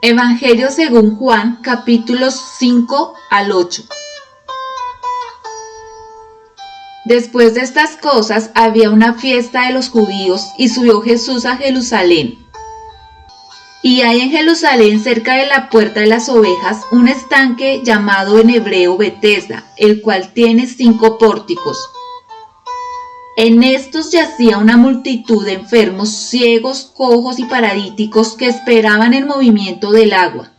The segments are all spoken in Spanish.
Evangelio según Juan, capítulos 5 al 8. Después de estas cosas había una fiesta de los judíos y subió Jesús a Jerusalén. Y hay en Jerusalén, cerca de la puerta de las ovejas, un estanque llamado en hebreo Betesda, el cual tiene 5 pórticos. En estos yacía una multitud de enfermos, ciegos, cojos y paralíticos que esperaban el movimiento del agua.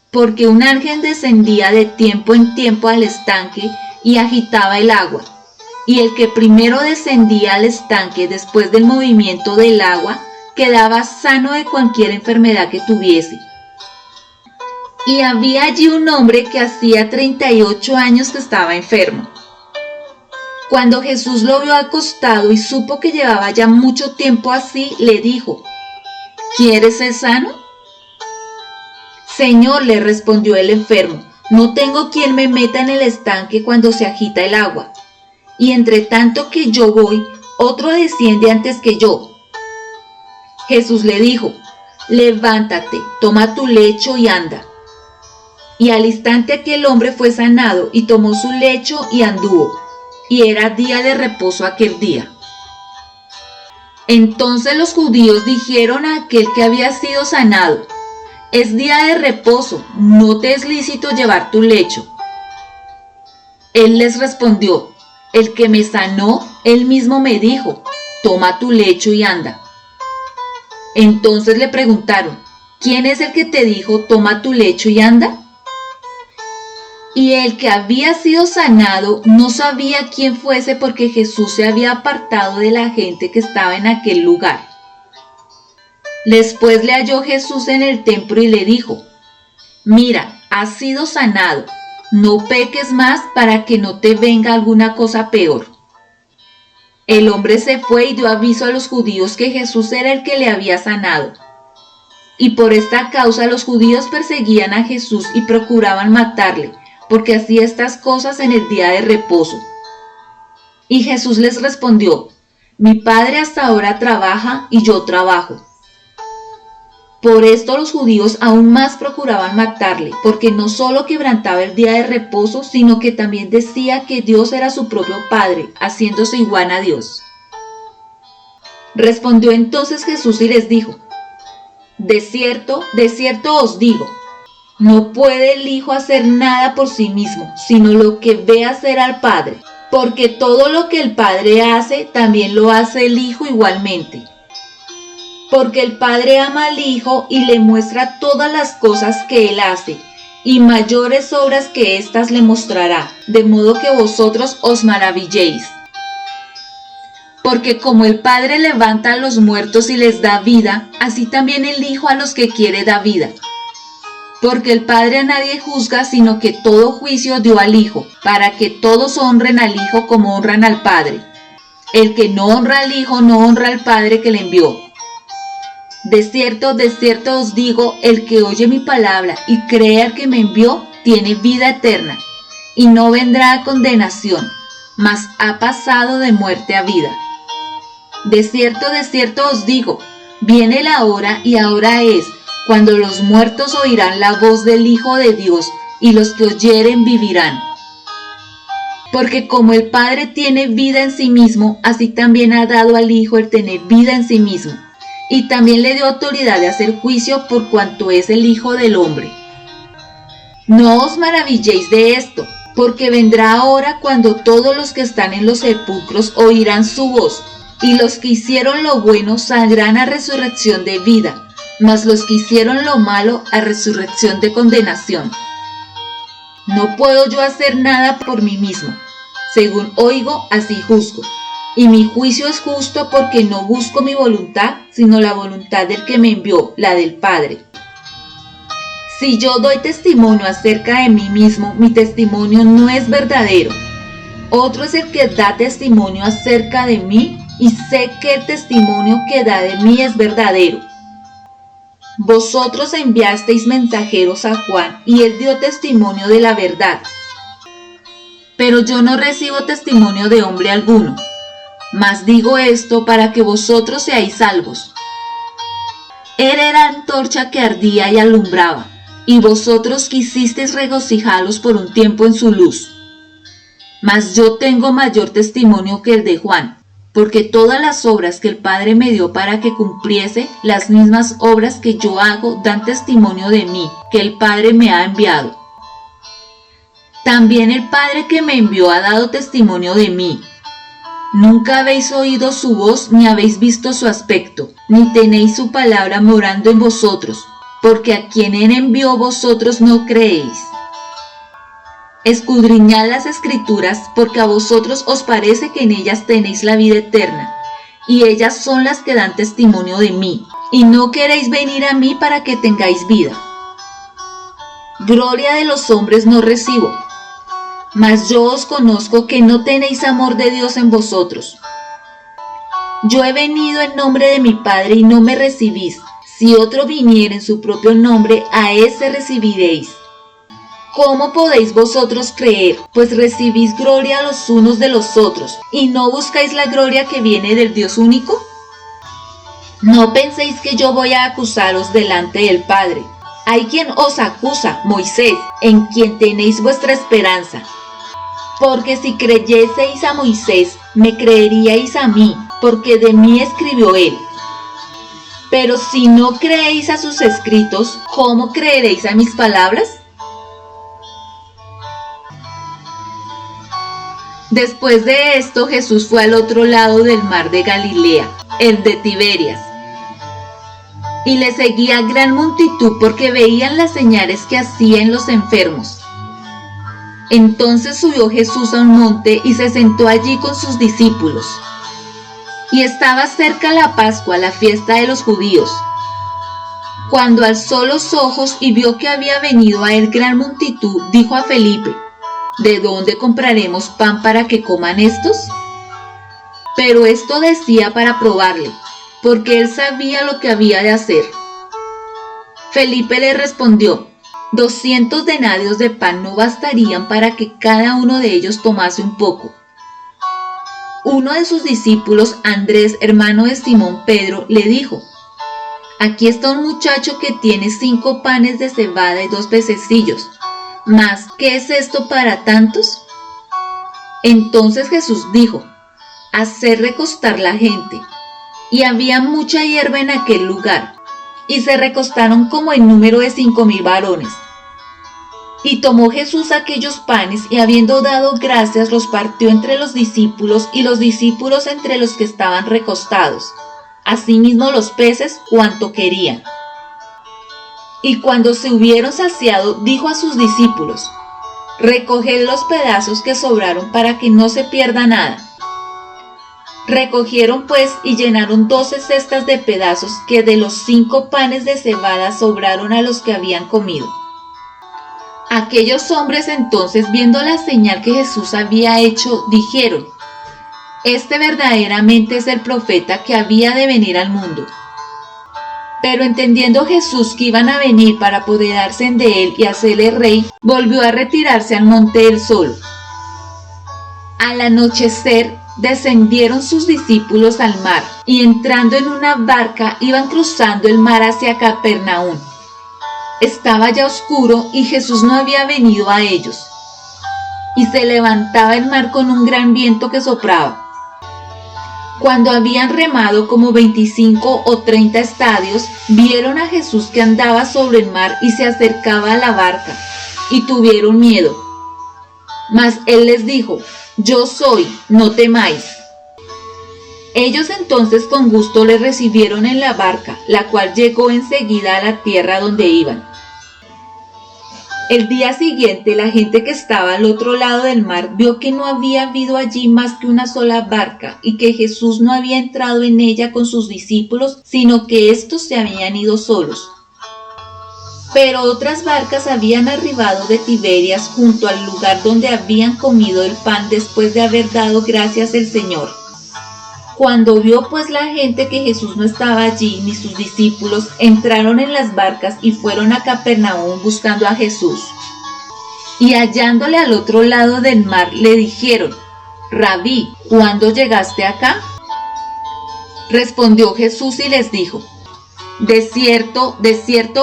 Porque un ángel descendía de tiempo en tiempo al estanque y agitaba el agua. Y el que primero descendía al estanque después del movimiento del agua, quedaba sano de cualquier enfermedad que tuviese. Y había allí un hombre que hacía 38 años que estaba enfermo. Cuando Jesús lo vio acostado y supo que llevaba ya mucho tiempo así, le dijo: ¿Quieres ser sano? Señor, le respondió el enfermo, no tengo quien me meta en el estanque cuando se agita el agua. Y entre tanto que yo voy, otro desciende antes que yo. Jesús le dijo: levántate, toma tu lecho y anda. Y al instante aquel hombre fue sanado y tomó su lecho y anduvo. Y era día de reposo aquel día. Entonces los judíos dijeron a aquel que había sido sanado: es día de reposo, no te es lícito llevar tu lecho. Él les respondió: el que me sanó, él mismo me dijo: toma tu lecho y anda. Entonces le preguntaron: ¿quién es el que te dijo toma tu lecho y anda? Y el que había sido sanado no sabía quién fuese, porque Jesús se había apartado de la gente que estaba en aquel lugar. Después le halló Jesús en el templo y le dijo: mira, has sido sanado, no peques más para que no te venga alguna cosa peor. El hombre se fue y dio aviso a los judíos que Jesús era el que le había sanado. Y por esta causa los judíos perseguían a Jesús y procuraban matarle, porque hacía estas cosas en el día de reposo. Y Jesús les respondió: mi Padre hasta ahora trabaja y yo trabajo. Por esto los judíos aún más procuraban matarle, porque no solo quebrantaba el día de reposo, sino que también decía que Dios era su propio Padre, haciéndose igual a Dios. Respondió entonces Jesús y les dijo: de cierto os digo, no puede el Hijo hacer nada por sí mismo, sino lo que ve hacer al Padre, porque todo lo que el Padre hace, también lo hace el Hijo igualmente. Porque el Padre ama al Hijo y le muestra todas las cosas que Él hace, y mayores obras que éstas le mostrará, de modo que vosotros os maravilléis. Porque como el Padre levanta a los muertos y les da vida, así también el Hijo a los que quiere da vida. Porque el Padre a nadie juzga, sino que todo juicio dio al Hijo, para que todos honren al Hijo como honran al Padre. El que no honra al Hijo no honra al Padre que le envió. De cierto os digo, el que oye mi palabra y cree al que me envió, tiene vida eterna, y no vendrá a condenación, mas ha pasado de muerte a vida. De cierto os digo, viene la hora y ahora es, cuando los muertos oirán la voz del Hijo de Dios, y los que oyeren vivirán. Porque como el Padre tiene vida en sí mismo, así también ha dado al Hijo el tener vida en sí mismo, y también le dio autoridad de hacer juicio por cuanto es el Hijo del Hombre. No os maravilléis de esto, porque vendrá hora cuando todos los que están en los sepulcros oirán su voz, y los que hicieron lo bueno saldrán a resurrección de vida, mas los que hicieron lo malo a resurrección de condenación. No puedo yo hacer nada por mí mismo, según oigo, así juzgo, y mi juicio es justo porque no busco mi voluntad, sino la voluntad del que me envió, la del Padre. Si yo doy testimonio acerca de mí mismo, mi testimonio no es verdadero. Otro es el que da testimonio acerca de mí, y sé que el testimonio que da de mí es verdadero. Vosotros enviasteis mensajeros a Juan, y él dio testimonio de la verdad. Pero yo no recibo testimonio de hombre alguno, mas digo esto para que vosotros seáis salvos. Él era antorcha que ardía y alumbraba, y vosotros quisisteis regocijaros por un tiempo en su luz. Mas yo tengo mayor testimonio que el de Juan, porque todas las obras que el Padre me dio para que cumpliese, las mismas obras que yo hago dan testimonio de mí, que el Padre me ha enviado. También el Padre que me envió ha dado testimonio de mí. Nunca habéis oído su voz, ni habéis visto su aspecto, ni tenéis su palabra morando en vosotros, porque a quien él envió vosotros no creéis. Escudriñad las Escrituras, porque a vosotros os parece que en ellas tenéis la vida eterna, y ellas son las que dan testimonio de mí, y no queréis venir a mí para que tengáis vida. Gloria de los hombres no recibo, mas yo os conozco que no tenéis amor de Dios en vosotros. Yo he venido en nombre de mi Padre y no me recibís. Si otro viniera en su propio nombre, a ese recibiréis. ¿Cómo podéis vosotros creer? Pues recibís gloria los unos de los otros, ¿y no buscáis la gloria que viene del Dios único? No penséis que yo voy a acusaros delante del Padre. Hay quien os acusa, Moisés, en quien tenéis vuestra esperanza. Porque si creyeseis a Moisés, me creeríais a mí, porque de mí escribió él. Pero si no creéis a sus escritos, ¿cómo creeréis a mis palabras? Después de esto, Jesús fue al otro lado del mar de Galilea, el de Tiberias. Y le seguía gran multitud porque veían las señales que hacía en los enfermos. Entonces subió Jesús a un monte y se sentó allí con sus discípulos. Y estaba cerca la Pascua, la fiesta de los judíos. Cuando alzó los ojos y vio que había venido a él gran multitud, dijo a Felipe: ¿De dónde compraremos pan para que coman estos? Pero esto decía para probarle, porque él sabía lo que había de hacer. Felipe le respondió: 200 denarios de pan no bastarían para que cada uno de ellos tomase un poco. Uno de sus discípulos, Andrés, hermano de Simón Pedro, le dijo: Aquí está un muchacho que tiene 5 panes de cebada y 2 pececillos. Mas, ¿qué es esto para tantos? Entonces Jesús dijo: Haced recostar la gente. Y había mucha hierba en aquel lugar, y se recostaron como en número de 5,000 varones. Y tomó Jesús aquellos panes, y habiendo dado gracias, los partió entre los discípulos, y los discípulos entre los que estaban recostados. Asimismo los peces, cuanto querían. Y cuando se hubieron saciado, dijo a sus discípulos: Recoged los pedazos que sobraron para que no se pierda nada. Recogieron pues y llenaron 12 cestas de pedazos que de los 5 panes de cebada sobraron a los que habían comido. Aquellos hombres entonces, viendo la señal que Jesús había hecho, dijeron: Este verdaderamente es el profeta que había de venir al mundo. Pero entendiendo Jesús que iban a venir para apoderarse de él y hacerle rey, volvió a retirarse al monte él solo. Al anochecer, descendieron sus discípulos al mar, y entrando en una barca iban cruzando el mar hacia Capernaum. Estaba ya oscuro y Jesús no había venido a ellos. Y se levantaba el mar con un gran viento que soplaba. Cuando habían remado como 25 o 30 estadios, vieron a Jesús que andaba sobre el mar y se acercaba a la barca, y tuvieron miedo. Mas él les dijo: Yo soy, no temáis. Ellos entonces con gusto le recibieron en la barca, la cual llegó enseguida a la tierra donde iban. El día siguiente, la gente que estaba al otro lado del mar vio que no había habido allí más que una sola barca, y que Jesús no había entrado en ella con sus discípulos, sino que éstos se habían ido solos. Pero otras barcas habían arribado de Tiberias junto al lugar donde habían comido el pan después de haber dado gracias al Señor. Cuando vio pues la gente que Jesús no estaba allí ni sus discípulos, entraron en las barcas y fueron a Capernaum buscando a Jesús. Y hallándole al otro lado del mar, le dijeron: Rabí, ¿cuándo llegaste acá? Respondió Jesús y les dijo: De cierto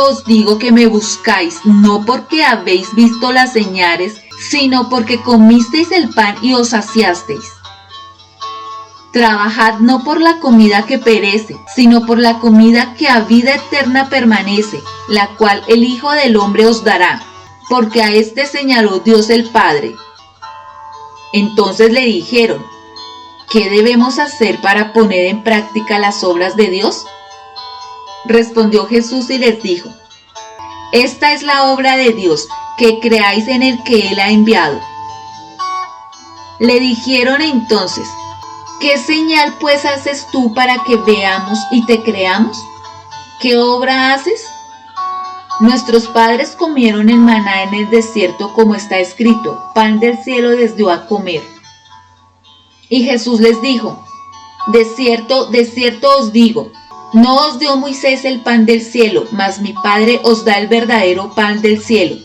os digo que me buscáis, no porque habéis visto las señales, sino porque comisteis el pan y os saciasteis. Trabajad no por la comida que perece, sino por la comida que a vida eterna permanece, la cual el Hijo del Hombre os dará, porque a éste señaló Dios el Padre. Entonces le dijeron: ¿qué debemos hacer para poner en práctica las obras de Dios? Respondió Jesús y les dijo: esta es la obra de Dios, que creáis en el que Él ha enviado. Le dijeron entonces: ¿qué señal pues haces tú para que veamos y te creamos? ¿Qué obra haces? Nuestros padres comieron el maná en el desierto, como está escrito: pan del cielo les dio a comer. Y Jesús les dijo: de cierto os digo, no os dio Moisés el pan del cielo, mas mi Padre os da el verdadero pan del cielo.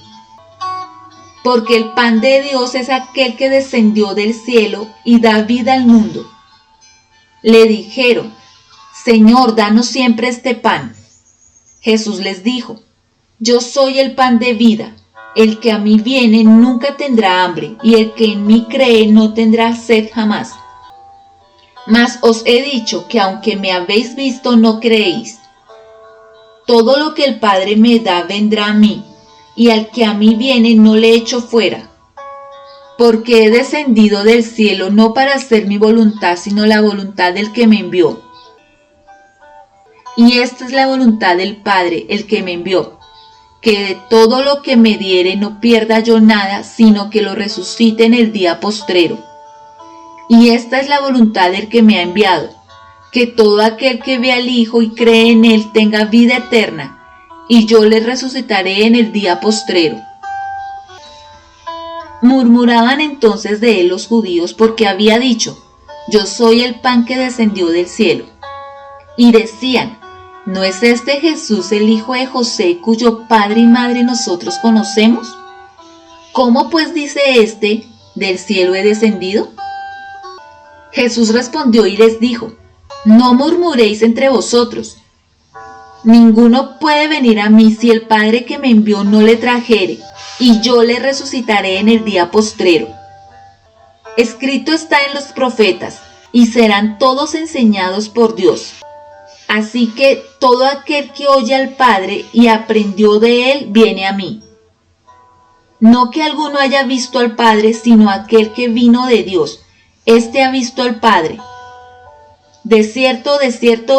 Porque el pan de Dios es aquel que descendió del cielo y da vida al mundo. Le dijeron: Señor, danos siempre este pan. Jesús les dijo: yo soy el pan de vida. El que a mí viene nunca tendrá hambre, y el que en mí cree no tendrá sed jamás. Mas os he dicho que aunque me habéis visto, no creéis. Todo lo que el Padre me da vendrá a mí, y al que a mí viene no le echo fuera. Porque he descendido del cielo no para hacer mi voluntad, sino la voluntad del que me envió. Y esta es la voluntad del Padre, el que me envió, que de todo lo que me diere no pierda yo nada, sino que lo resucite en el día postrero. Y esta es la voluntad del que me ha enviado, que todo aquel que ve al Hijo y cree en Él tenga vida eterna, y yo le resucitaré en el día postrero. Murmuraban entonces de él los judíos, porque había dicho: yo soy el pan que descendió del cielo. Y decían: ¿no es este Jesús el hijo de José, cuyo padre y madre nosotros conocemos? ¿Cómo pues dice éste: del cielo he descendido? Jesús respondió y les dijo: no murmuréis entre vosotros. Ninguno puede venir a mí si el Padre que me envió no le trajere, y yo le resucitaré en el día postrero. Escrito está en los profetas: y serán todos enseñados por Dios. Así que todo aquel que oye al Padre y aprendió de él, viene a mí. No que alguno haya visto al Padre, sino aquel que vino de Dios. Este ha visto al Padre. De cierto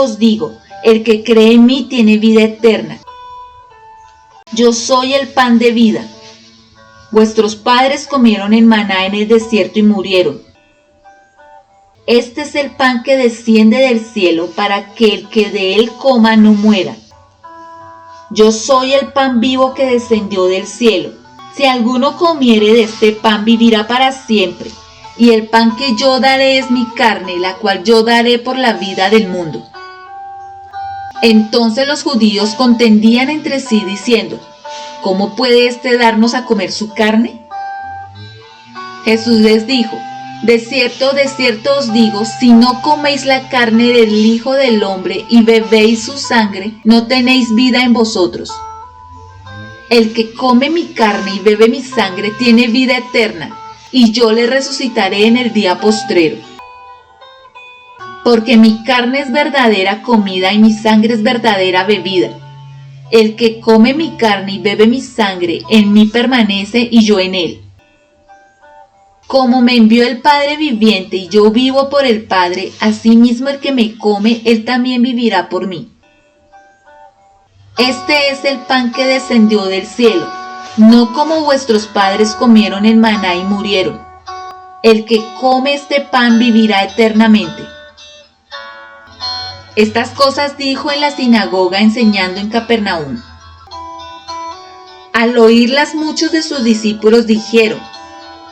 os digo, el que cree en mí tiene vida eterna. Yo soy el pan de vida. Vuestros padres comieron el maná en el desierto y murieron. Este es el pan que desciende del cielo, para que el que de él coma no muera. Yo soy el pan vivo que descendió del cielo. Si alguno comiere de este pan, vivirá para siempre. Y el pan que yo daré es mi carne, la cual yo daré por la vida del mundo. Entonces los judíos contendían entre sí, diciendo: ¿cómo puede éste darnos a comer su carne? Jesús les dijo: de cierto os digo, si no coméis la carne del Hijo del Hombre y bebéis su sangre, no tenéis vida en vosotros. El que come mi carne y bebe mi sangre tiene vida eterna, y yo le resucitaré en el día postrero. Porque mi carne es verdadera comida y mi sangre es verdadera bebida. El que come mi carne y bebe mi sangre, en mí permanece y yo en él. Como me envió el Padre viviente y yo vivo por el Padre, asimismo el que me come, él también vivirá por mí. Este es el pan que descendió del cielo, no como vuestros padres comieron el maná y murieron. El que come este pan vivirá eternamente. Estas cosas dijo en la sinagoga enseñando en Capernaum. Al oírlas, muchos de sus discípulos dijeron: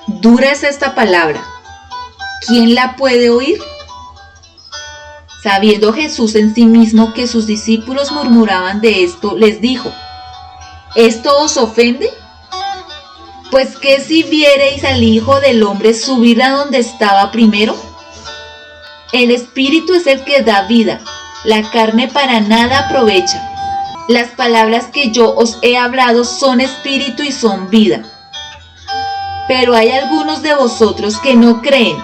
dura es esta palabra, ¿quién la puede oír? Sabiendo Jesús en sí mismo que sus discípulos murmuraban de esto, les dijo: ¿esto os ofende? Pues ¿qué si viereis al Hijo del Hombre subir a donde estaba primero? El Espíritu es el que da vida, la carne para nada aprovecha. Las palabras que yo os he hablado son espíritu y son vida. Pero hay algunos de vosotros que no creen,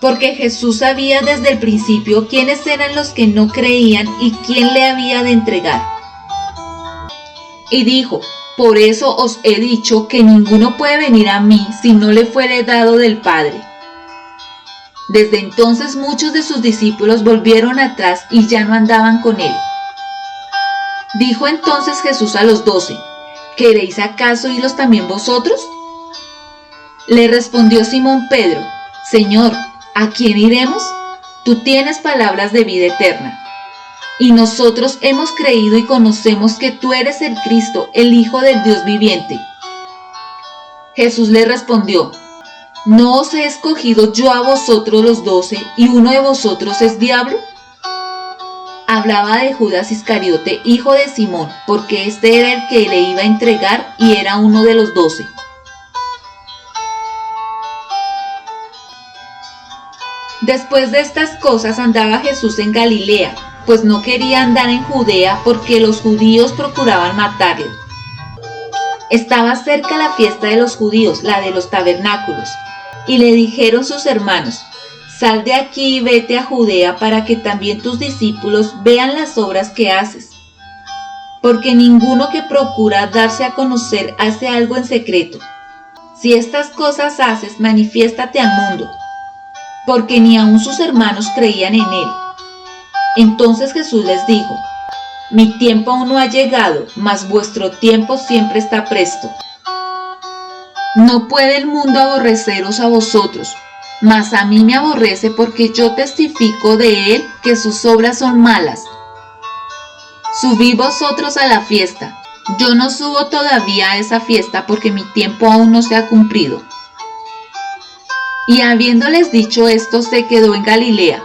porque Jesús sabía desde el principio quiénes eran los que no creían y quién le había de entregar. Y dijo: por eso os he dicho que ninguno puede venir a mí si no le fuere dado del Padre. Desde entonces muchos de sus discípulos volvieron atrás y ya no andaban con él. Dijo entonces Jesús a los 12: ¿queréis acaso iros también vosotros? Le respondió Simón Pedro: Señor, ¿a quién iremos? Tú tienes palabras de vida eterna. Y nosotros hemos creído y conocemos que tú eres el Cristo, el Hijo del Dios viviente. Jesús le respondió: ¿no os he escogido yo a vosotros los 12 y uno de vosotros es diablo? Hablaba de Judas Iscariote, hijo de Simón, porque este era el que le iba a entregar y era uno de los 12. Después de estas cosas andaba Jesús en Galilea, pues no quería andar en Judea porque los judíos procuraban matarle. Estaba cerca la fiesta de los judíos, la de los tabernáculos, y le dijeron sus hermanos: sal de aquí y vete a Judea para que también tus discípulos vean las obras que haces. Porque ninguno que procura darse a conocer hace algo en secreto. Si estas cosas haces, manifiéstate al mundo. Porque ni aun sus hermanos creían en él. Entonces Jesús les dijo: mi tiempo aún no ha llegado, mas vuestro tiempo siempre está presto. No puede el mundo aborreceros a vosotros, mas a mí me aborrece porque yo testifico de él que sus obras son malas. Subid vosotros a la fiesta. Yo no subo todavía a esa fiesta porque mi tiempo aún no se ha cumplido. Y habiéndoles dicho esto, se quedó en Galilea.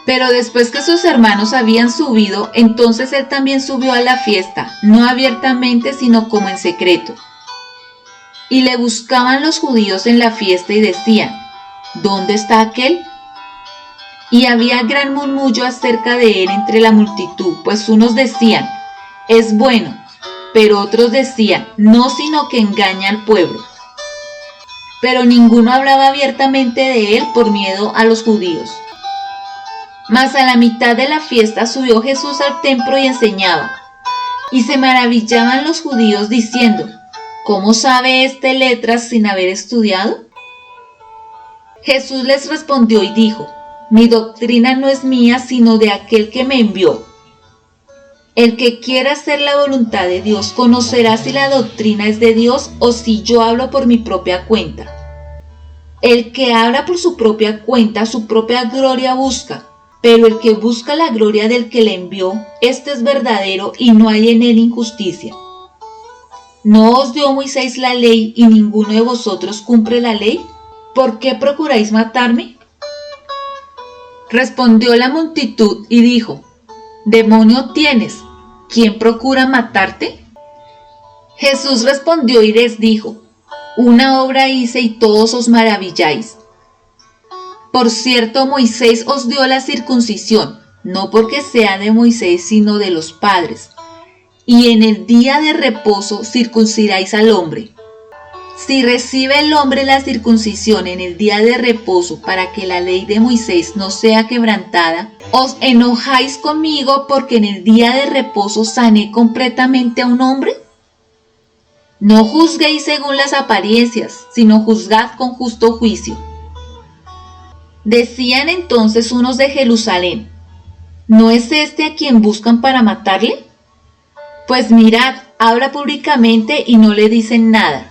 Pero después que sus hermanos habían subido, entonces él también subió a la fiesta, no abiertamente, sino como en secreto. Y le buscaban los judíos en la fiesta y decían: ¿dónde está aquel? Y había gran murmullo acerca de él entre la multitud, pues unos decían: es bueno, pero otros decían: no, sino que engaña al pueblo. Pero ninguno hablaba abiertamente de él por miedo a los judíos. Mas a la mitad de la fiesta subió Jesús al templo y enseñaba. Y se maravillaban los judíos diciendo: ¿cómo sabe este letras sin haber estudiado? Jesús les respondió y dijo: mi doctrina no es mía, sino de aquel que me envió. El que quiera hacer la voluntad de Dios conocerá si la doctrina es de Dios o si yo hablo por mi propia cuenta. El que habla por su propia cuenta, su propia gloria busca, pero el que busca la gloria del que le envió, este es verdadero y no hay en él injusticia. ¿No os dio Moisés la ley y ninguno de vosotros cumple la ley? ¿Por qué procuráis matarme? Respondió la multitud y dijo: ¿demonio tienes? ¿Quién procura matarte? Jesús respondió y les dijo: una obra hice y todos os maravilláis. Por cierto, Moisés os dio la circuncisión, no porque sea de Moisés, sino de los padres. Y en el día de reposo circuncidáis al hombre. Si recibe el hombre la circuncisión en el día de reposo para que la ley de Moisés no sea quebrantada, ¿os enojáis conmigo porque en el día de reposo sané completamente a un hombre? No juzguéis según las apariencias, sino juzgad con justo juicio. Decían entonces unos de Jerusalén: ¿no es este a quien buscan para matarle? Pues mirad, habla públicamente y no le dicen nada.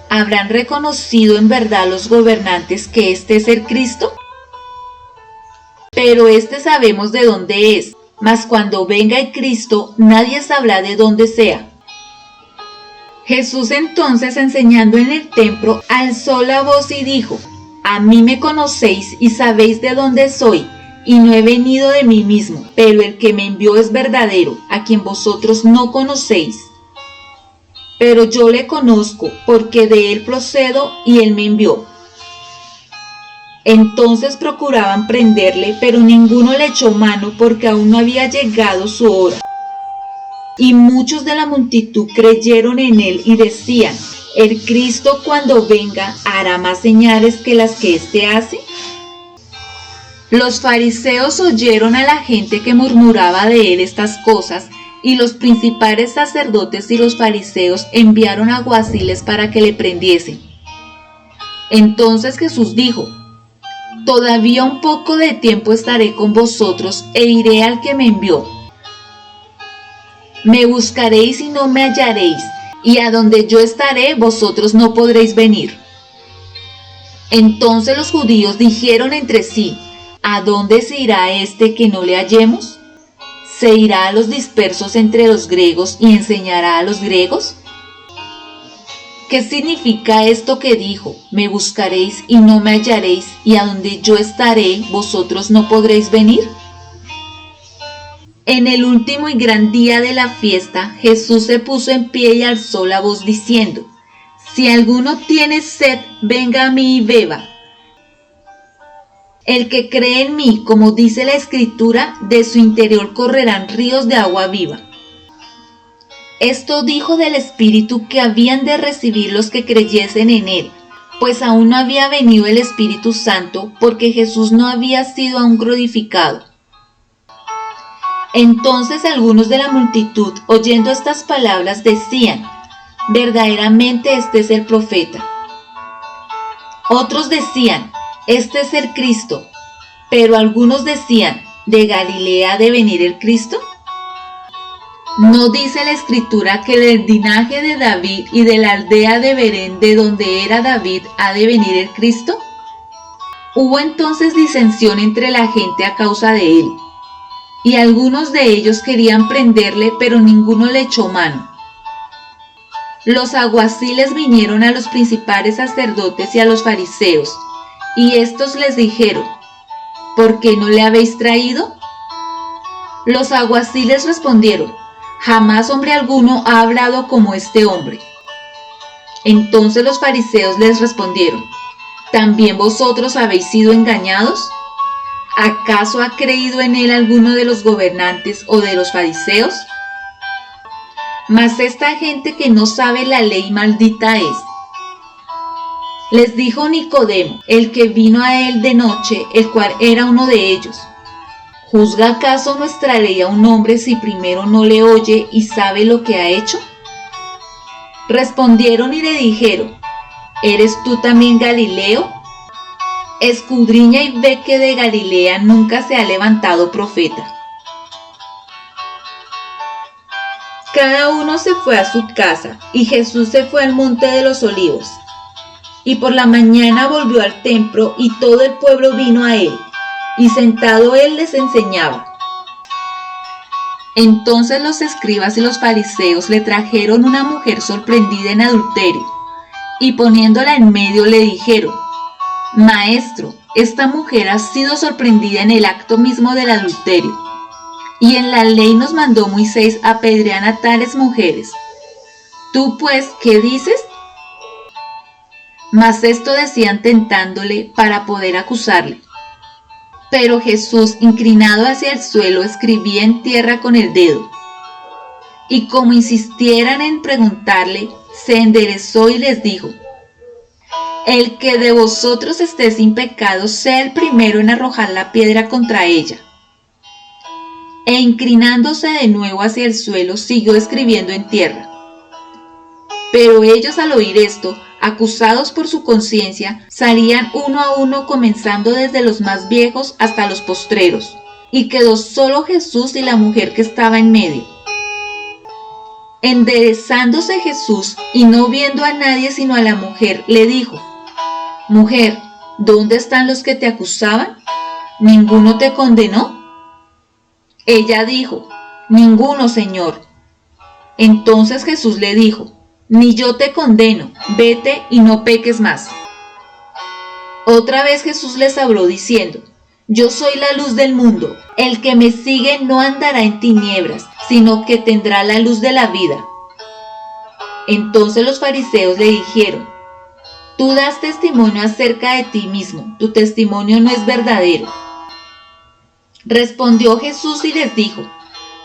¿Habrán reconocido en verdad los gobernantes que este es el Cristo? Pero este sabemos de dónde es, mas cuando venga el Cristo nadie sabrá de dónde sea. Jesús entonces, enseñando en el templo, alzó la voz y dijo: a mí me conocéis y sabéis de dónde soy, y no he venido de mí mismo, pero el que me envió es verdadero, a quien vosotros no conocéis. Pero yo le conozco, porque de él procedo y él me envió. Entonces procuraban prenderle, pero ninguno le echó mano porque aún no había llegado su hora. Y muchos de la multitud creyeron en él y decían: ¿el Cristo cuando venga hará más señales que las que éste hace? Los fariseos oyeron a la gente que murmuraba de él estas cosas, y los principales sacerdotes y los fariseos enviaron alguaciles para que le prendiesen. Entonces Jesús dijo: todavía un poco de tiempo estaré con vosotros e iré al que me envió. Me buscaréis y no me hallaréis, y a donde yo estaré vosotros no podréis venir. Entonces los judíos dijeron entre sí: ¿a dónde se irá este que no le hallemos? ¿Se irá a los dispersos entre los griegos y enseñará a los griegos? ¿Qué significa esto que dijo: me buscaréis y no me hallaréis, y a donde yo estaré vosotros no podréis venir? En el último y gran día de la fiesta, Jesús se puso en pie y alzó la voz diciendo: si alguno tiene sed, venga a mí y beba. El que cree en mí, como dice la Escritura, de su interior correrán ríos de agua viva. Esto dijo del Espíritu que habían de recibir los que creyesen en él, pues aún no había venido el Espíritu Santo, porque Jesús no había sido aún glorificado. Entonces algunos de la multitud, oyendo estas palabras, decían: verdaderamente este es el profeta. Otros decían: este es el Cristo. Pero algunos decían: ¿de Galilea ha de venir el Cristo? ¿No dice la Escritura que del linaje de David y de la aldea de Belén, de donde era David, ha de venir el Cristo? Hubo entonces disensión entre la gente a causa de él, y algunos de ellos querían prenderle, pero ninguno le echó mano. Los alguaciles vinieron a los principales sacerdotes y a los fariseos, y estos les dijeron: ¿por qué no le habéis traído? Los alguaciles respondieron: jamás hombre alguno ha hablado como este hombre. Entonces los fariseos les respondieron: ¿también vosotros habéis sido engañados? ¿Acaso ha creído en él alguno de los gobernantes o de los fariseos? Mas esta gente que no sabe la ley maldita es. Les dijo Nicodemo, el que vino a él de noche, el cual era uno de ellos: ¿juzga acaso nuestra ley a un hombre si primero no le oye y sabe lo que ha hecho? Respondieron y le dijeron: ¿eres tú también Galileo? Escudriña y ve que de Galilea nunca se ha levantado profeta. Cada uno se fue a su casa, y Jesús se fue al monte de los Olivos. Y por la mañana volvió al templo, y todo el pueblo vino a él, y sentado él les enseñaba. Entonces los escribas y los fariseos le trajeron una mujer sorprendida en adulterio, y poniéndola en medio le dijeron: Maestro, esta mujer ha sido sorprendida en el acto mismo del adulterio, y en la ley nos mandó Moisés apedrear a tales mujeres. ¿Tú pues qué dices? Mas esto decían tentándole para poder acusarle. Pero Jesús, inclinado hacia el suelo, escribía en tierra con el dedo. Y como insistieran en preguntarle, se enderezó y les dijo: el que de vosotros esté sin pecado, sea el primero en arrojar la piedra contra ella. E inclinándose de nuevo hacia el suelo, siguió escribiendo en tierra. Pero ellos, al oír esto, acusados por su conciencia, salían uno a uno, comenzando desde los más viejos hasta los postreros, y quedó solo Jesús y la mujer que estaba en medio. Enderezándose Jesús, y no viendo a nadie sino a la mujer, le dijo: Mujer, ¿dónde están los que te acusaban? ¿Ninguno te condenó? Ella dijo: Ninguno, Señor. Entonces Jesús le dijo: Ni yo te condeno, vete y no peques más. Otra vez Jesús les habló diciendo: Yo soy la luz del mundo. El que me sigue no andará en tinieblas, sino que tendrá la luz de la vida. Entonces los fariseos le dijeron: Tú das testimonio acerca de ti mismo, tu testimonio no es verdadero. Respondió Jesús y les dijo: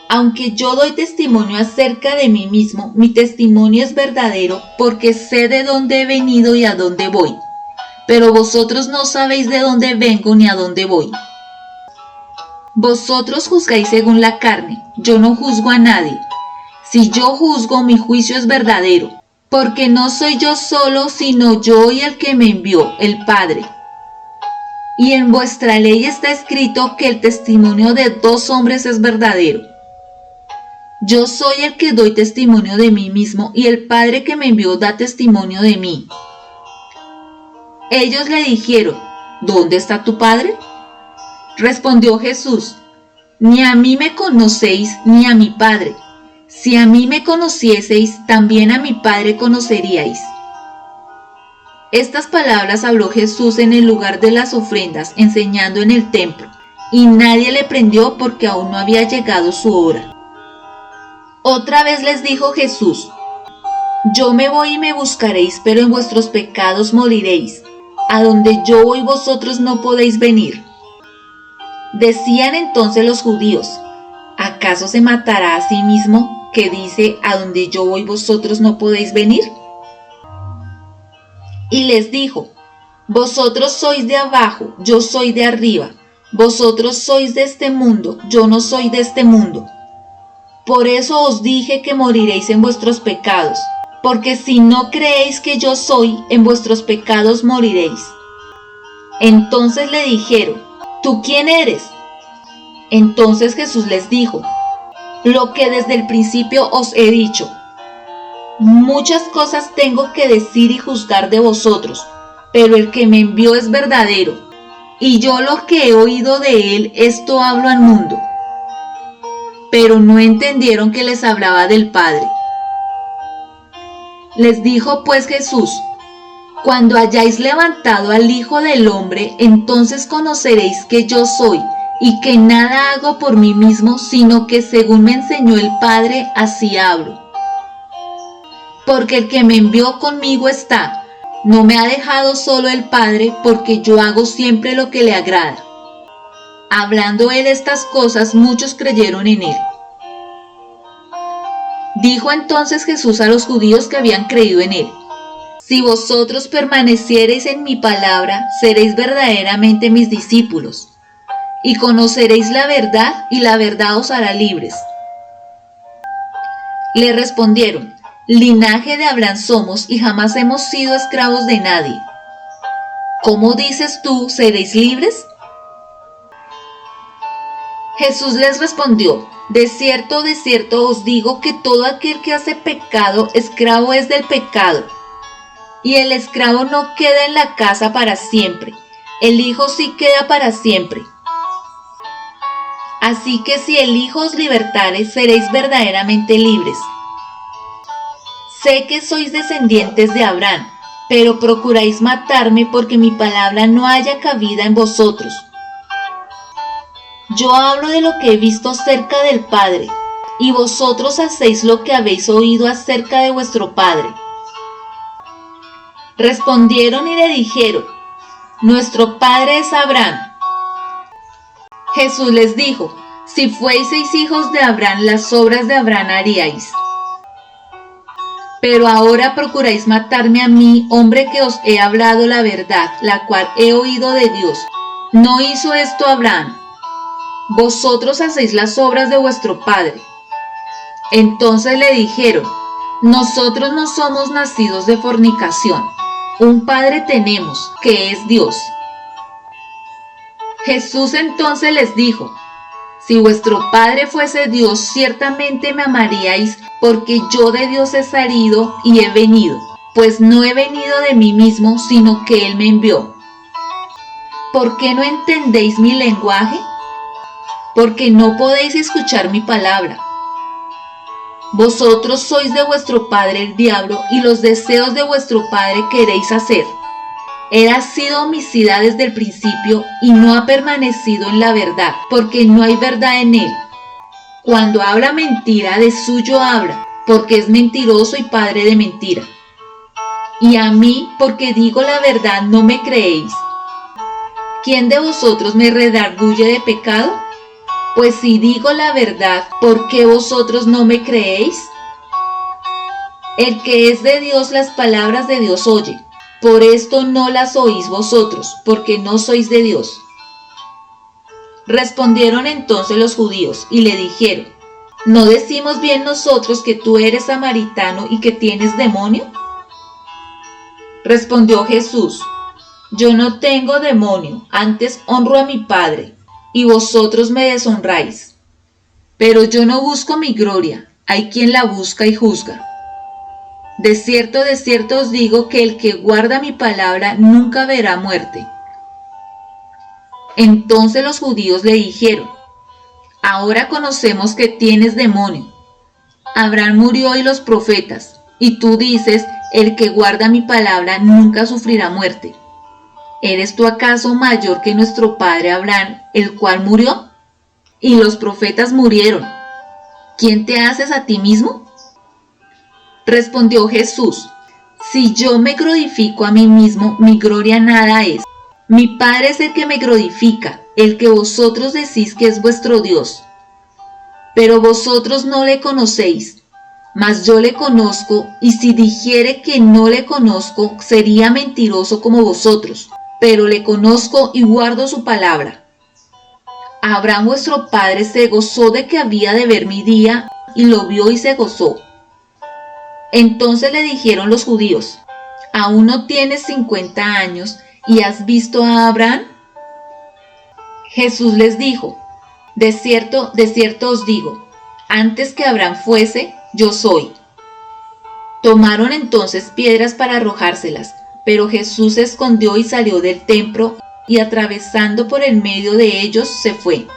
Aunque yo doy testimonio acerca de mí mismo, mi testimonio es verdadero porque sé de dónde he venido y a dónde voy. Pero vosotros no sabéis de dónde vengo ni a dónde voy. Vosotros juzgáis según la carne, yo no juzgo a nadie. Si yo juzgo, mi juicio es verdadero, porque no soy yo solo, sino yo y el que me envió, el Padre. Y en vuestra ley está escrito que el testimonio de 2 hombres es verdadero. Yo soy el que doy testimonio de mí mismo y el Padre que me envió da testimonio de mí. Ellos le dijeron, ¿dónde está tu Padre? Respondió Jesús, ni a mí me conocéis ni a mi Padre. Si a mí me conocieseis, también a mi Padre conoceríais. Estas palabras habló Jesús en el lugar de las ofrendas, enseñando en el templo, y nadie le prendió porque aún no había llegado su hora. Otra vez les dijo Jesús, yo me voy y me buscaréis, pero en vuestros pecados moriréis. A donde yo voy vosotros no podéis venir. Decían entonces los judíos, ¿acaso se matará a sí mismo que dice, a donde yo voy vosotros no podéis venir? Y les dijo, vosotros sois de abajo, yo soy de arriba. Vosotros sois de este mundo, yo no soy de este mundo. Por eso os dije que moriréis en vuestros pecados, porque si no creéis que yo soy, en vuestros pecados moriréis. Entonces le dijeron, ¿tú quién eres? Entonces Jesús les dijo, lo que desde el principio os he dicho. Muchas cosas tengo que decir y juzgar de vosotros, pero el que me envió es verdadero, y yo lo que he oído de él, esto hablo al mundo. Pero no entendieron que les hablaba del Padre. Les dijo pues Jesús, cuando hayáis levantado al Hijo del Hombre, entonces conoceréis que yo soy, y que nada hago por mí mismo, sino que según me enseñó el Padre, así hablo. Porque el que me envió conmigo está, no me ha dejado solo el Padre, porque yo hago siempre lo que le agrada. Hablando él estas cosas, muchos creyeron en él. Dijo entonces Jesús a los judíos que habían creído en él, si vosotros permaneciereis en mi palabra, seréis verdaderamente mis discípulos, y conoceréis la verdad, y la verdad os hará libres. Le respondieron, linaje de Abraham somos, y jamás hemos sido esclavos de nadie. ¿Cómo dices tú, seréis libres? Jesús les respondió, de cierto os digo que todo aquel que hace pecado, esclavo es del pecado. Y el esclavo no queda en la casa para siempre, el Hijo sí queda para siempre. Así que si el Hijo os libertare, seréis verdaderamente libres. Sé que sois descendientes de Abraham, pero procuráis matarme porque mi palabra no haya cabida en vosotros. Yo hablo de lo que he visto cerca del Padre, y vosotros hacéis lo que habéis oído acerca de vuestro Padre. Respondieron y le dijeron, nuestro Padre es Abraham. Jesús les dijo, si fueseis hijos de Abraham, las obras de Abraham haríais. Pero ahora procuráis matarme a mí, hombre que os he hablado la verdad, la cual he oído de Dios. ¿No hizo esto Abraham? Vosotros hacéis las obras de vuestro padre. Entonces le dijeron, nosotros no somos nacidos de fornicación, un padre tenemos, que es Dios. Jesús entonces les dijo, si vuestro padre fuese Dios, ciertamente me amaríais, porque yo de Dios he salido y he venido, pues no he venido de mí mismo, sino que Él me envió. ¿Por qué no entendéis mi lenguaje? Porque no podéis escuchar mi palabra. Vosotros sois de vuestro padre el diablo, y los deseos de vuestro padre queréis hacer. Él ha sido homicida desde el principio y no ha permanecido en la verdad, porque no hay verdad en él. Cuando habla mentira, de suyo habla, porque es mentiroso y padre de mentira. Y a mí, porque digo la verdad, no me creéis. ¿Quién de vosotros me redarguye de pecado? Pues si digo la verdad, ¿por qué vosotros no me creéis? El que es de Dios, las palabras de Dios oye. Por esto no las oís vosotros, porque no sois de Dios. Respondieron entonces los judíos y le dijeron: ¿no decimos bien nosotros que tú eres samaritano y que tienes demonio? Respondió Jesús: yo no tengo demonio, antes honro a mi Padre, y vosotros me deshonráis. Pero yo no busco mi gloria, hay quien la busca y juzga. De cierto os digo que el que guarda mi palabra nunca verá muerte. Entonces los judíos le dijeron: ahora conocemos que tienes demonio. Abraham murió y los profetas, y tú dices: el que guarda mi palabra nunca sufrirá muerte. ¿Eres tú acaso mayor que nuestro padre Abraham, el cual murió? Y los profetas murieron. ¿Quién te haces a ti mismo? Respondió Jesús: si yo me glorifico a mí mismo, mi gloria nada es. Mi Padre es el que me glorifica, el que vosotros decís que es vuestro Dios. Pero vosotros no le conocéis, mas yo le conozco, y si dijere que no le conozco, sería mentiroso como vosotros, pero le conozco y guardo su palabra. Abraham vuestro padre se gozó de que había de ver mi día, y lo vio y se gozó. Entonces le dijeron los judíos: ¿aún no tienes 50 años y has visto a Abraham? Jesús les dijo: de cierto os digo, antes que Abraham fuese, yo soy. Tomaron entonces piedras para arrojárselas, pero Jesús se escondió y salió del templo, y atravesando por el medio de ellos se fue.